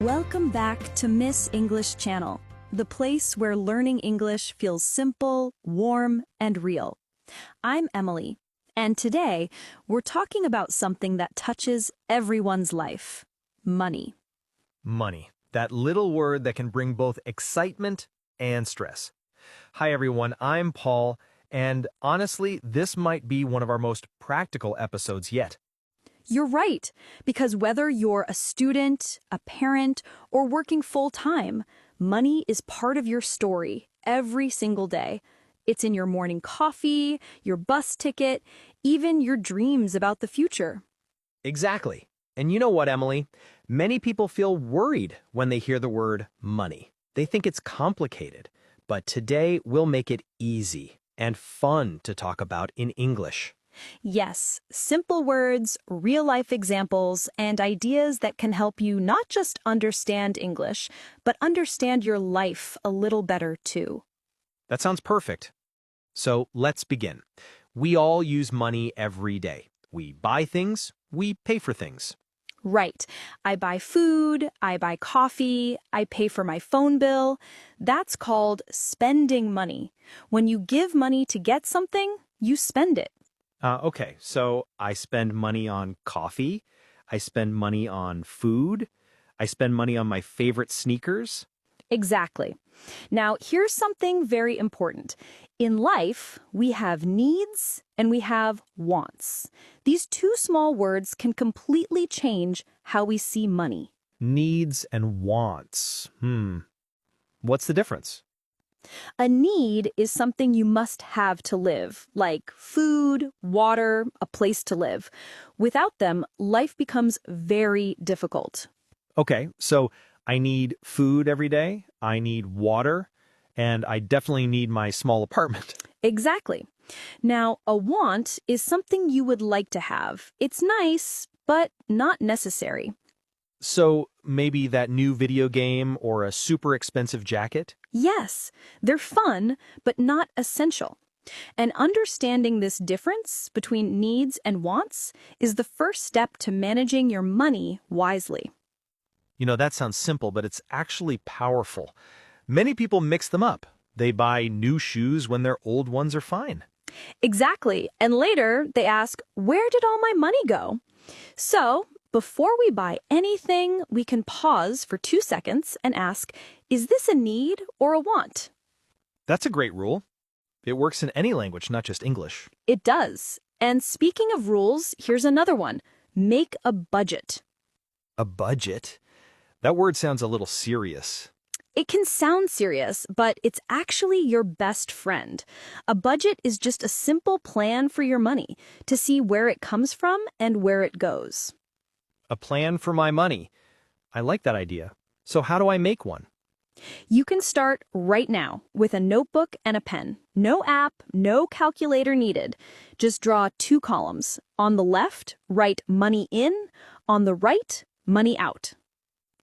Welcome back to Miss English Channel, the place where learning English feels simple, warm, and real. I'm Emily, and today we're talking about something that touches everyone's life: money. Money, that little word that can bring both excitement and stress. Hi everyone, I'm Paul, and honestly, this might be one of our most practical episodes yet. You're right, because whether you're a student, a parent, or working full-time, money is part of your story every single day. It's in your morning coffee, your bus ticket, even your dreams about the future. Exactly. And you know what, Emily? Many people feel worried when they hear the word money. They think it's complicated, but today we'll make it easy and fun to talk about in English. Yes, simple words, real-life examples, and ideas that can help you not just understand English, but understand your life a little better too. That sounds perfect. So let's begin. We all use money every day. We buy things, we pay for things. Right. I buy food, I buy coffee, I pay for my phone bill. That's called spending money. When you give money to get something, you spend it. Okay, so I spend money on coffee, I spend money on food, I spend money on my favorite sneakers. Exactly. Now, here's something very important. In life, we have needs and we have wants. These two small words can completely change how we see money. Needs and wants. What's the difference? A need is something you must have to live, like food, water, a place to live. Without them, life becomes very difficult. Okay, so I need food every day, I need water, and I definitely need my small apartment. Exactly. Now, a want is something you would like to have. It's nice, but not necessary. So maybe that new video game or a super expensive jacket? Yes, they're fun, but not essential. And understanding this difference between needs and wants is the first step to managing your money wisely. You know, that sounds simple, but it's actually powerful. Many people mix them up. They buy new shoes when their old ones are fine. Exactly. And later they ask, where did all my money go? So, before we buy anything, we can pause for 2 seconds and ask, is this a need or a want? That's a great rule. It works in any language, not just English. It does. And speaking of rules, here's another one. Make a budget. A budget? That word sounds a little serious. It can sound serious, but it's actually your best friend. A budget is just a simple plan for your money to see where it comes from and where it goes. A plan for my money. I like that idea. So how do I make one? You can start right now with a notebook and a pen. No app, no calculator needed. Just draw 2 columns. On the left, write money in. On the right, money out.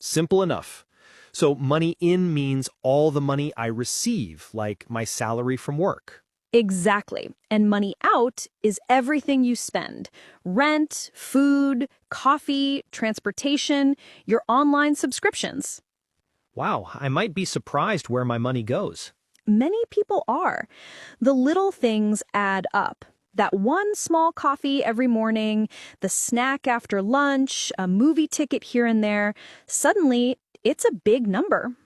Simple enough. So money in means all the money I receive, like my salary from work. Exactly. And money out is everything you spend. Rent, food, coffee, transportation, your online subscriptions. Wow, I might be surprised where my money goes. Many people are. The little things add up. That one small coffee every morning, the snack after lunch, a movie ticket here and there. Suddenly, it's a big number.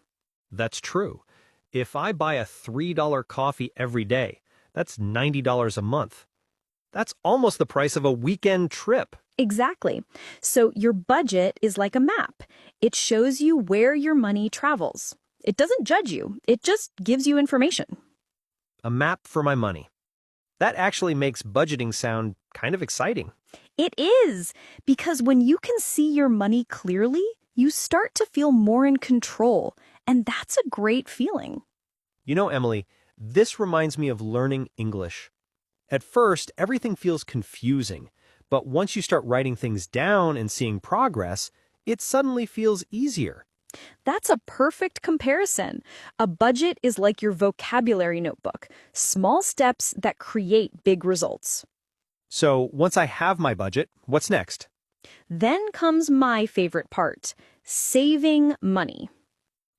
That's true. If I buy a $3 coffee every day, that's $90 a month. That's almost the price of a weekend trip. Exactly. So your budget is like a map. It shows you where your money travels. It doesn't judge you. It just gives you information. A map for my money. That actually makes budgeting sound kind of exciting. It is, because when you can see your money clearly, you start to feel more in control, and that's a great feeling. You know, Emily, this reminds me of learning English. At first, everything feels confusing, but once you start writing things down and seeing progress, it suddenly feels easier. That's a perfect comparison. A budget is like your vocabulary notebook, small steps that create big results. So once I have my budget, what's next? Then comes my favorite part, saving money.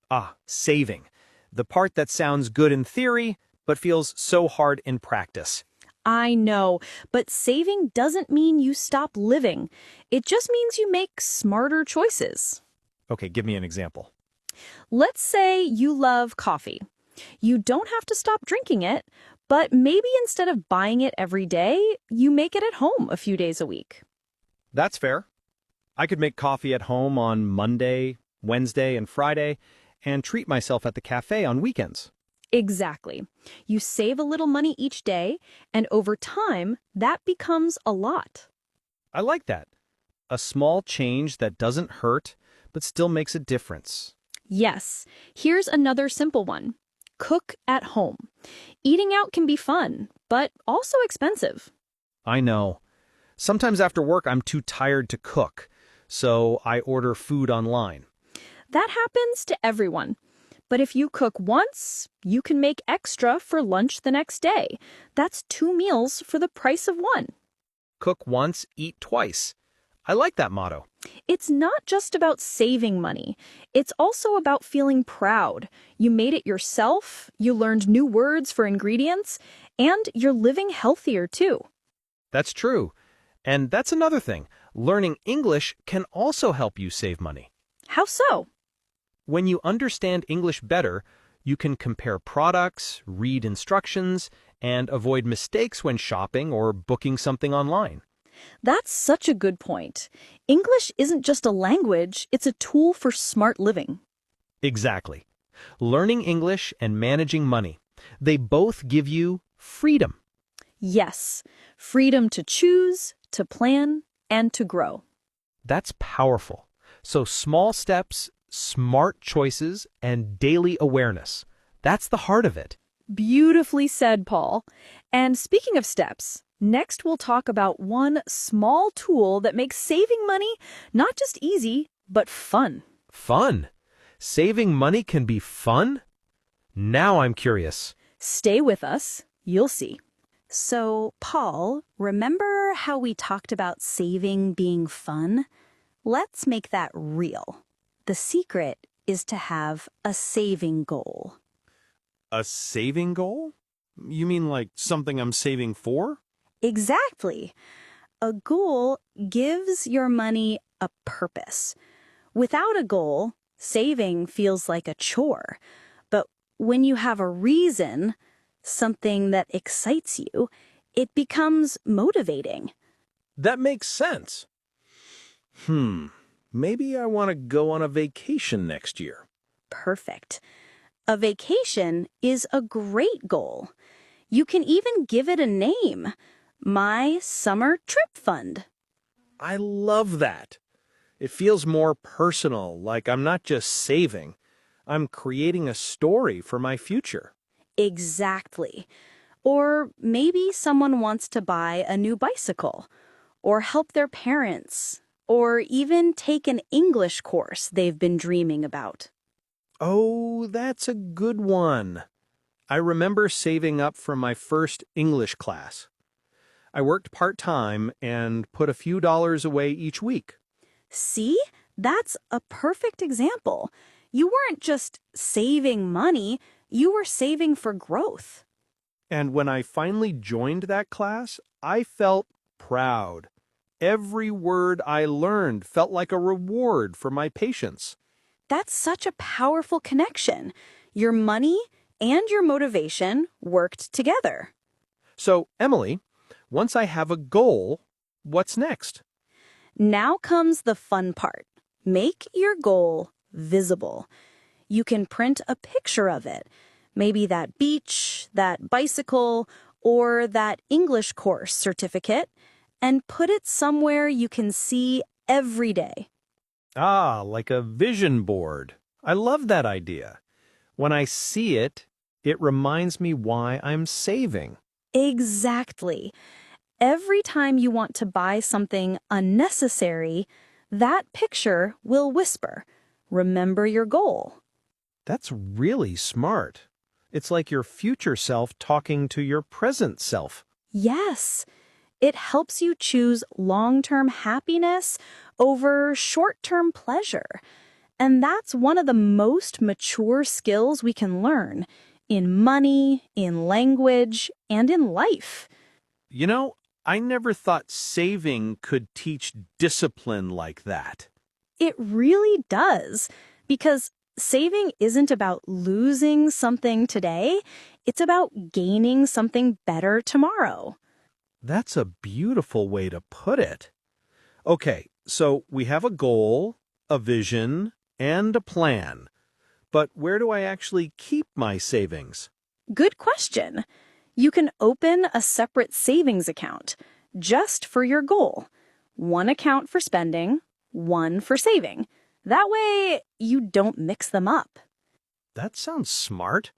Ah, saving. The part that sounds good in theory, but feels so hard in practice. I know, but saving doesn't mean you stop living. It just means you make smarter choices. Okay, give me an example. Let's say you love coffee. You don't have to stop drinking it, but maybe instead of buying it every day, you make it at home a few days a week. That's fair. I could make coffee at home on Monday, Wednesday, and Friday, and treat myself at the cafe on weekends. Exactly. You save a little money each day, and over time, that becomes a lot. I like that. A small change that doesn't hurt, but still makes a difference. Yes, here's another simple one. Cook at home. Eating out can be fun, but also expensive. I know. Sometimes after work, I'm too tired to cook, so I order food online. That happens to everyone. But if you cook once, you can make extra for lunch the next day. That's 2 meals for the price of one. Cook once, eat twice. I like that motto. It's not just about saving money. It's also about feeling proud. You made it yourself, you learned new words for ingredients, and you're living healthier too. That's true. And that's another thing. Learning English can also help you save money. How so? When you understand English better, you can compare products, read instructions, and avoid mistakes when shopping or booking something online. That's such a good point. English isn't just a language, it's a tool for smart living. Exactly. Learning English and managing money, they both give you freedom. Yes, freedom to choose, to plan, and to grow. That's powerful. So small steps, smart choices, and daily awareness. That's the heart of it. Beautifully said, Paul. And speaking of steps, next we'll talk about one small tool that makes saving money not just easy, but fun. Fun. Saving money can be fun? Now I'm curious. Stay with us, you'll see. So, Paul, remember how we talked about saving being fun? Let's make that real. The secret is to have a saving goal. A saving goal? You mean like something I'm saving for? Exactly. A goal gives your money a purpose. Without a goal, saving feels like a chore. But when you have a reason, something that excites you, it becomes motivating. That makes sense. Maybe I want to go on a vacation next year. Perfect. A vacation is a great goal. You can even give it a name. My Summer Trip Fund. I love that. It feels more personal, like I'm not just saving. I'm creating a story for my future. Exactly. Or maybe someone wants to buy a new bicycle, or help their parents, or even take an English course they've been dreaming about. Oh, that's a good one. I remember saving up for my first English class. I worked part-time and put a few dollars away each week. See? That's a perfect example. You weren't just saving money, you were saving for growth. And when I finally joined that class, I felt proud. Every word I learned felt like a reward for my patience. That's such a powerful connection. Your money and your motivation worked together. So, Emily, once I have a goal, what's next? Now comes the fun part. Make your goal visible. You can print a picture of it. Maybe that beach, that bicycle, or that English course certificate, and put it somewhere you can see every day. Ah, like a vision board. I love that idea. When I see it, it reminds me why I'm saving. Exactly. Every time you want to buy something unnecessary, that picture will whisper, "Remember your goal." That's really smart. It's like your future self talking to your present self. Yes, it helps you choose long-term happiness over short-term pleasure. And that's one of the most mature skills we can learn in money, in language, and in life. You know, I never thought saving could teach discipline like that. It really does, because saving isn't about losing something today, it's about gaining something better tomorrow. That's a beautiful way to put it. Okay, so we have a goal, a vision, and a plan. But where do I actually keep my savings? Good question. You can open a separate savings account just for your goal. One account for spending, one for saving. That way, you don't mix them up. That sounds smart.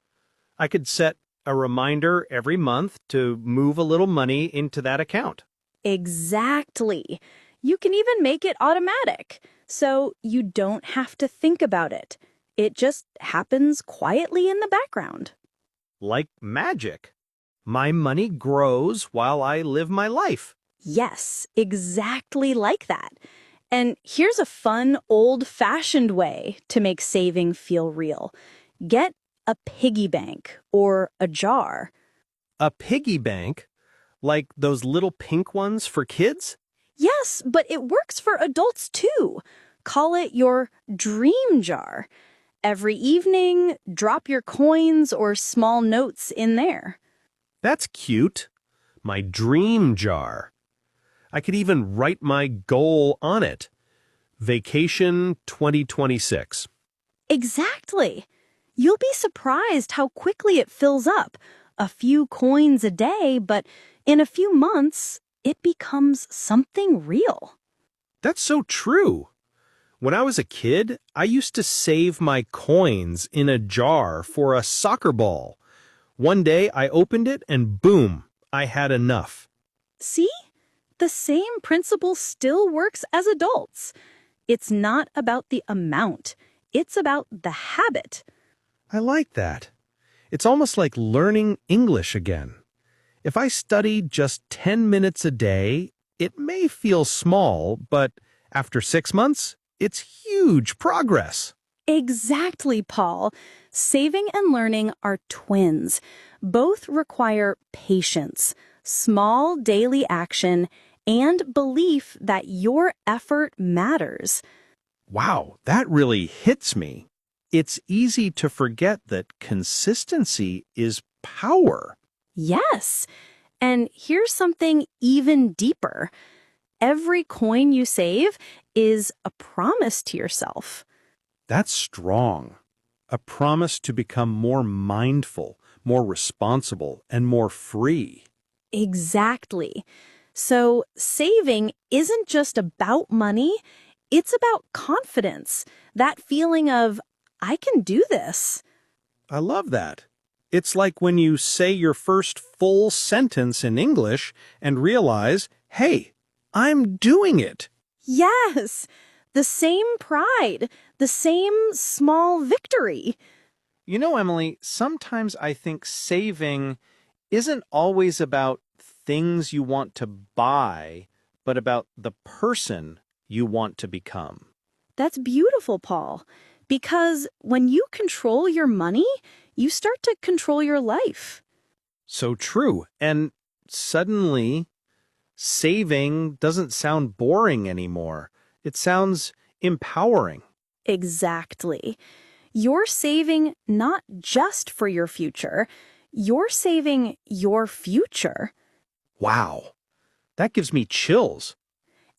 I could set a reminder every month to move a little money into that account. Exactly. You can even make it automatic, so you don't have to think about it. It just happens quietly in the background. Like magic. My money grows while I live my life. Yes, exactly like that. And here's a fun, old-fashioned way to make saving feel real. Get a piggy bank or a jar. A piggy bank? Like those little pink ones for kids? Yes, but it works for adults too. Call it your dream jar. Every evening, drop your coins or small notes in there. That's cute. My dream jar. I could even write my goal on it. Vacation 2026. Exactly. You'll be surprised how quickly it fills up. A few coins a day, but in a few months, it becomes something real. That's so true. When I was a kid, I used to save my coins in a jar for a soccer ball. One day I opened it and boom, I had enough. See? The same principle still works as adults. It's not about the amount. It's about the habit. I like that. It's almost like learning English again. If I study just 10 minutes a day, it may feel small, but after 6 months, it's huge progress. Exactly, Paul. Saving and learning are twins. Both require patience, small daily action, and belief that your effort matters. Wow, that really hits me. It's easy to forget that consistency is power. Yes. And here's something even deeper. Every coin you save is a promise to yourself. That's strong. A promise to become more mindful, more responsible, and more free. Exactly. So saving isn't just about money, it's about confidence. That feeling of, I can do this. I love that. It's like when you say your first full sentence in English and realize, hey, I'm doing it. Yes, the same pride, the same small victory. You know, Emily, sometimes I think saving isn't always about things you want to buy, but about the person you want to become. That's beautiful, Paul, because when you control your money, you start to control your life. So true. And suddenly, saving doesn't sound boring anymore. It sounds empowering. Exactly. You're saving not just for your future, you're saving your future. Wow, that gives me chills.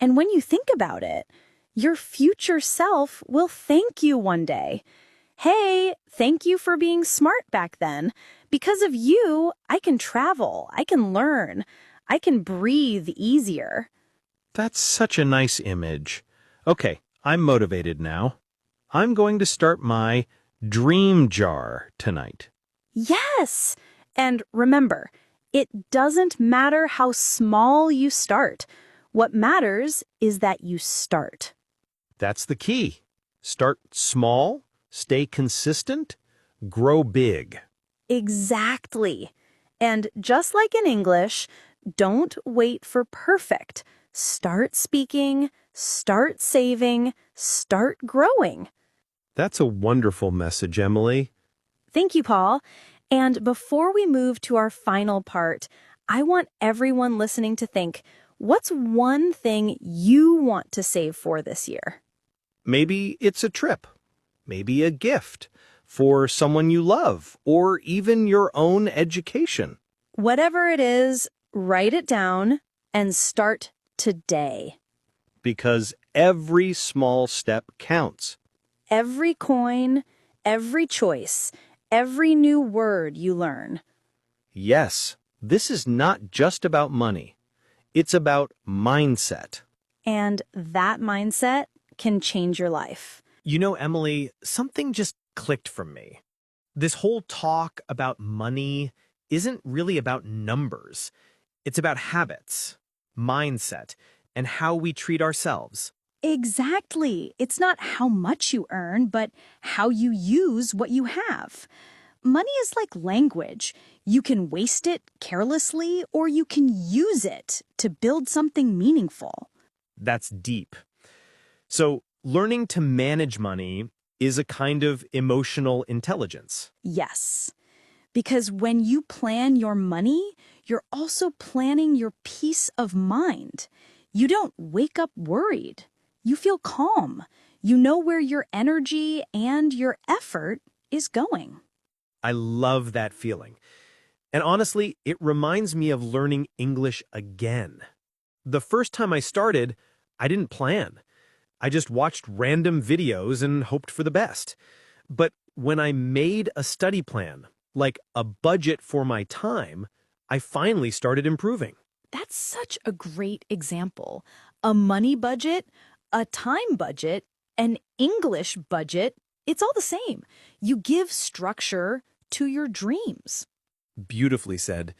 And when you think about it, your future self will thank you one day. Hey, thank you for being smart back then. Because of you, I can travel, I can learn, I can breathe easier. That's such a nice image. Okay, I'm motivated now. I'm going to start my dream jar tonight. Yes! And remember, it doesn't matter how small you start. What matters is that you start. That's the key. Start small, stay consistent, grow big. Exactly. And just like in English, don't wait for perfect. Start speaking, Start saving, start growing. That's a wonderful message, Emily. Thank you, Paul. And before we move to our final part, I want everyone listening to think, what's one thing you want to save for this year? Maybe it's a trip, maybe a gift for someone you love, or even your own education. Whatever it is, write it down and start today. Because every small step counts. Every coin, every choice, every new word you learn. Yes, this is not just about money. It's about mindset. And that mindset can change your life. You know, Emily, something just clicked from me. This whole talk about money isn't really about numbers. It's about habits, mindset, and how we treat ourselves. Exactly. It's not how much you earn, but how you use what you have. Money is like language. You can waste it carelessly, or you can use it to build something meaningful. That's deep. So, learning to manage money is a kind of emotional intelligence. Yes. Because when you plan your money, you're also planning your peace of mind. You don't wake up worried. You feel calm. You know where your energy and your effort is going. I love that feeling. And honestly, it reminds me of learning English again. The first time I started, I didn't plan. I just watched random videos and hoped for the best. But when I made a study plan, like a budget for my time, I finally started improving. That's such a great example. A money budget, a time budget, an English budget, it's all the same. You give structure to your dreams. Beautifully said.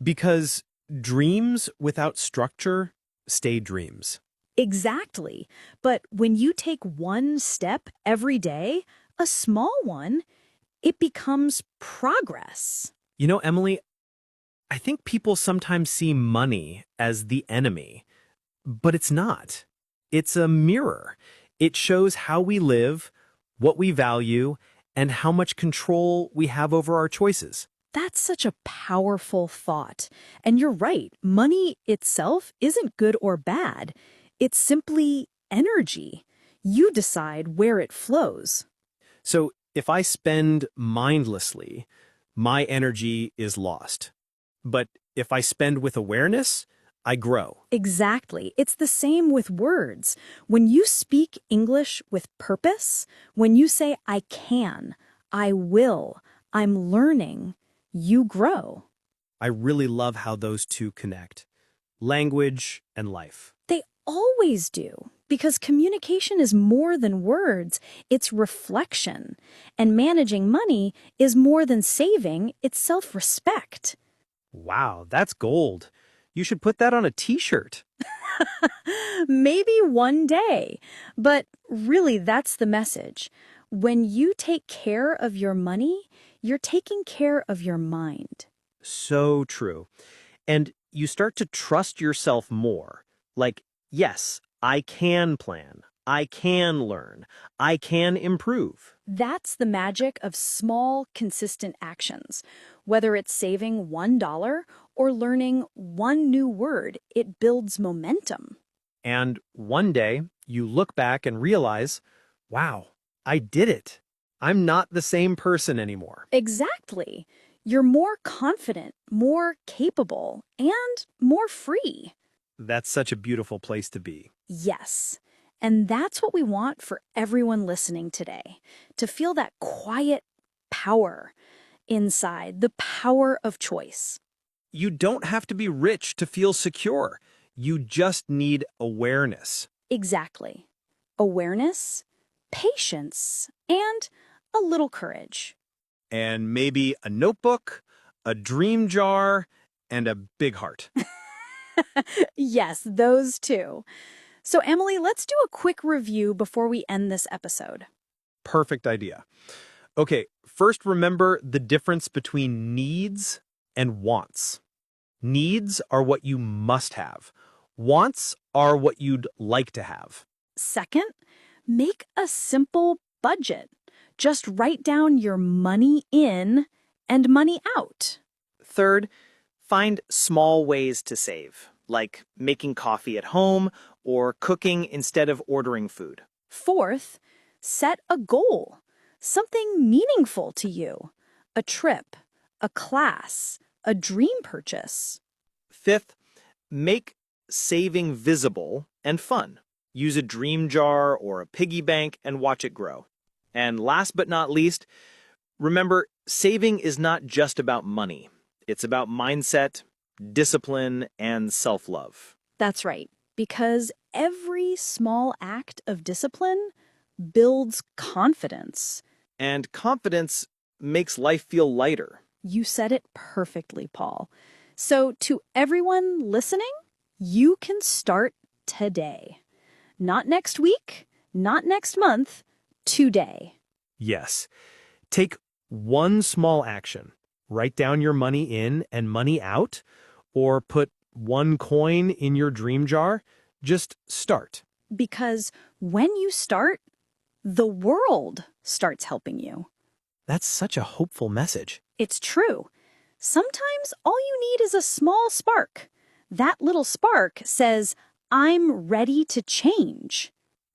Because dreams without structure stay dreams. Exactly. But when you take one step every day, a small one, it becomes progress. You know, Emily, I think people sometimes see money as the enemy, but it's not. It's a mirror. It shows how we live, what we value, and how much control we have over our choices. That's such a powerful thought. And you're right, money itself isn't good or bad. It's simply energy. You decide where it flows. So if I spend mindlessly, my energy is lost. But if I spend with awareness, I grow. Exactly. It's the same with words. When you speak English with purpose, when you say, I can, I will, I'm learning, you grow. I really love how those two connect. Language and life. They always do, because communication is more than words, it's reflection. And managing money is more than saving, it's self-respect. Wow, that's gold. You should put that on a t-shirt. Maybe one day, but really that's the message. When you take care of your money, you're taking care of your mind. So true. And you start to trust yourself more. Like, yes, I can plan. I can learn. I can improve. That's the magic of small, consistent actions. Whether it's saving $1 or learning one new word, it builds momentum. And one day, you look back and realize, wow, I did it. I'm not the same person anymore. Exactly. You're more confident, more capable, and more free. That's such a beautiful place to be. Yes. And that's what we want for everyone listening today, to feel that quiet power inside, the power of choice. You don't have to be rich to feel secure. You just need awareness. Exactly. Awareness, patience, and a little courage. And maybe a notebook, a dream jar, and a big heart. Yes, those two. So, Emily, let's do a quick review before we end this episode. Perfect idea. Okay, first remember the difference between needs and wants. Needs are what you must have. Wants are what you'd like to have. Second, make a simple budget. Just write down your money in and money out. Third, find small ways to save, like making coffee at home or cooking instead of ordering food. Fourth, set a goal, something meaningful to you. A trip, a class, a dream purchase. Fifth, make saving visible and fun. Use a dream jar or a piggy bank and watch it grow. And last but not least, remember, saving is not just about money. It's about mindset, discipline, and self-love. That's right, because every small act of discipline builds confidence. And confidence makes life feel lighter. You said it perfectly, Paul. So to everyone listening, you can start today. Not next week, not next month, today. Yes. Take one small action. Write down your money in and money out, or put one coin in your dream jar. Just start. Because when you start, the world starts helping you. That's such a hopeful message. It's true. Sometimes all you need is a small spark. That little spark says, I'm ready to change.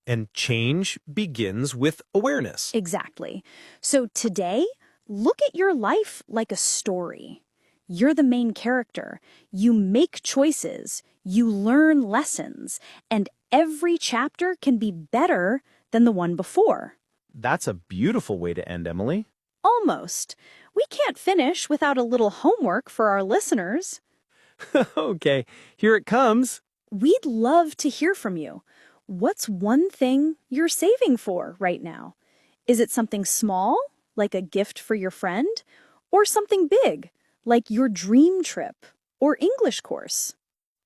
And change begins with awareness. Exactly. So today, look at your life like a story. You're the main character. You make choices. You learn lessons. And every chapter can be better than the one before. That's a beautiful way to end, Emily. Almost. We can't finish without a little homework for our listeners. Okay, here it comes. We'd love to hear from you. What's one thing you're saving for right now? Is it something small, like a gift for your friend? Or something big, like your dream trip or English course?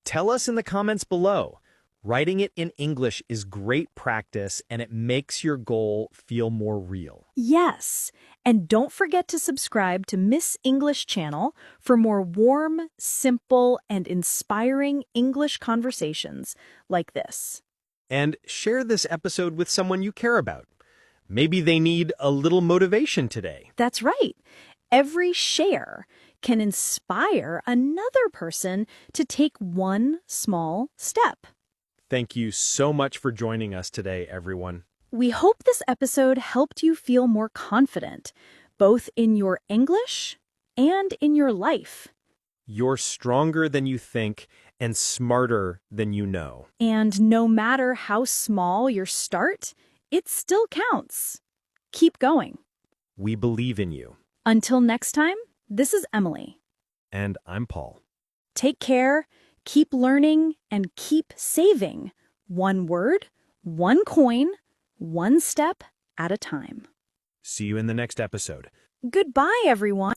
Tell us in the comments below. Writing it in English is great practice, and it makes your goal feel more real. Yes, and don't forget to subscribe to Miss English channel for more warm, simple, and inspiring English conversations like this. And share this episode with someone you care about. Maybe they need a little motivation today. That's right. Every share can inspire another person to take one small step. Thank you so much for joining us today, everyone. We hope this episode helped you feel more confident, both in your English and in your life. You're stronger than you think and smarter than you know. And no matter how small your start, it still counts. Keep going. We believe in you. Until next time, this is Emily. And I'm Paul. Take care, keep learning, and keep saving. One word, one coin, one step at a time. See you in the next episode. Goodbye, everyone.